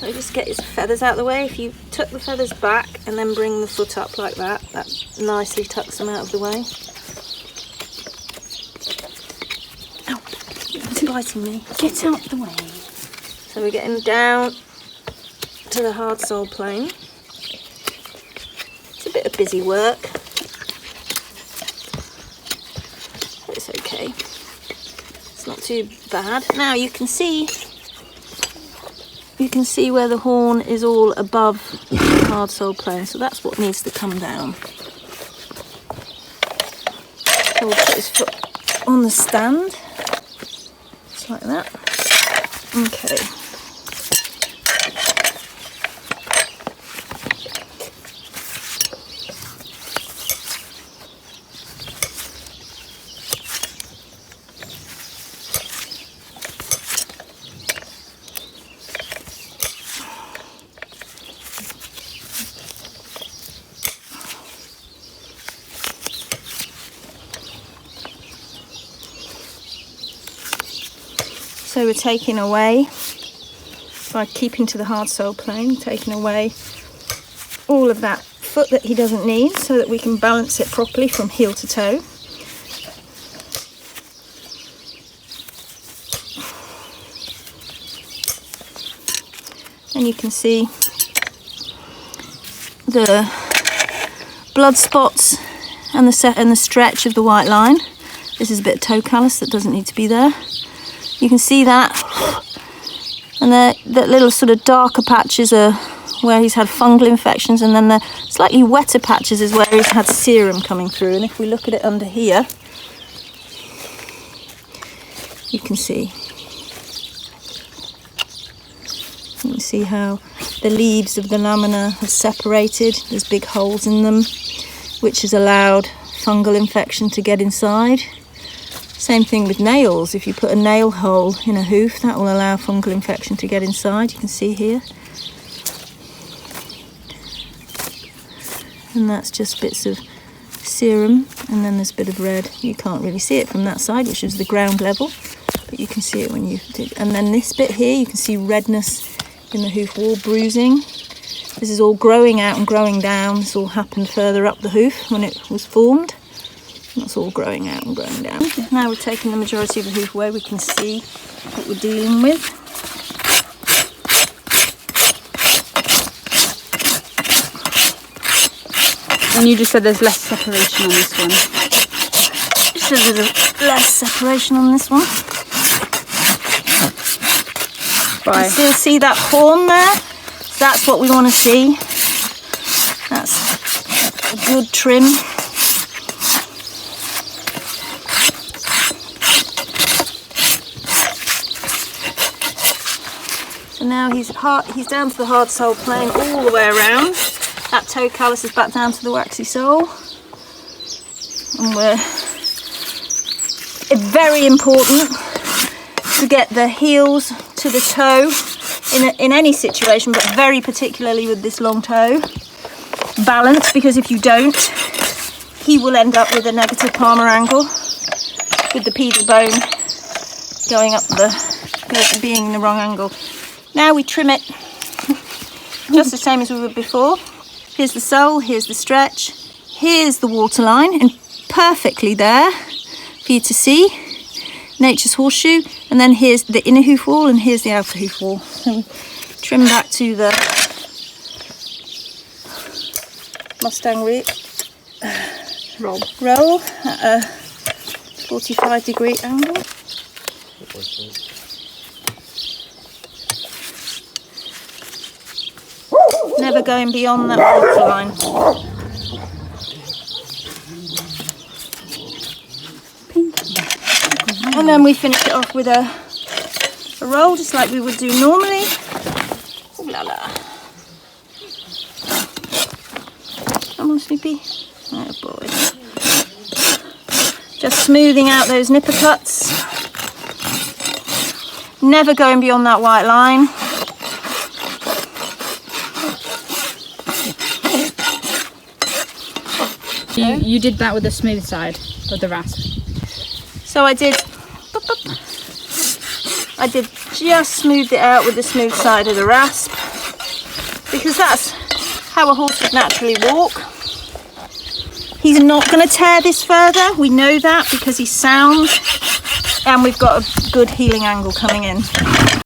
So just get his feathers out of the way. If you tuck the feathers back and then bring the foot up like that, that nicely tucks them out of the way. Ow, it's biting me. Get out the way. So we're getting down to the hard sole plane. It's a bit of busy work. It's okay. It's not too bad. Now you can see where the horn is all above the hard sole plane, so that's what needs to come down. So we'll put his foot on the stand, just like that. Okay. So we're taking away, by keeping to the hard sole plane, taking away all of that foot that he doesn't need so that we can balance it properly from heel to toe. And you can see the blood spots and the stretch of the white line. This is a bit of toe callus that doesn't need to be there. You can see that, and the little sort of darker patches are where he's had fungal infections, and then the slightly wetter patches is where he's had serum coming through. And if we look at it under here, you can see how the leaves of the lamina have separated. There's big holes in them, which has allowed fungal infection to get inside. Same thing with nails. If you put a nail hole in a hoof, that will allow fungal infection to get inside. You can see here. And that's just bits of serum, and then there's a bit of red. You can't really see it from that side, which is the ground level, but you can see it when you do. And then this bit here, you can see redness in the hoof wall, bruising. This is all growing out and growing down. This all happened further up the hoof when it was formed. That's all growing out and growing down. Now we're taking the majority of the hoof away, we can see what we're dealing with. And you just said there's less separation on this one. So there's less separation on this one. Right. You still see that horn there? That's what we want to see. That's a good trim. Now he's down to the hard sole plane all the way around. That toe callus is back down to the waxy sole. And it's very important to get the heels to the toe in any situation, but very particularly with this long toe, balanced, because if you don't, he will end up with a negative palmar angle, with the pedal bone going up being in the wrong angle. Now we trim it just the same as we would before. Here's the sole, here's the stretch, here's the waterline, and perfectly there for you to see. Nature's horseshoe, and then here's the inner hoof wall and here's the outer hoof wall. So we trim back to the Mustang roll at a 45-degree angle. Never going beyond that waterline. And then we finish it off with a roll, just like we would do normally. Ooh la la. Come on, Snoopy. Oh boy. Just smoothing out those nipper cuts. Never going beyond that white line. You did that with the smooth side of the rasp. So I did just smoothed it out with the smooth side of the rasp, because that's how a horse would naturally walk. He's not going to tear this further, we know that because he's sound, and we've got a good healing angle coming in.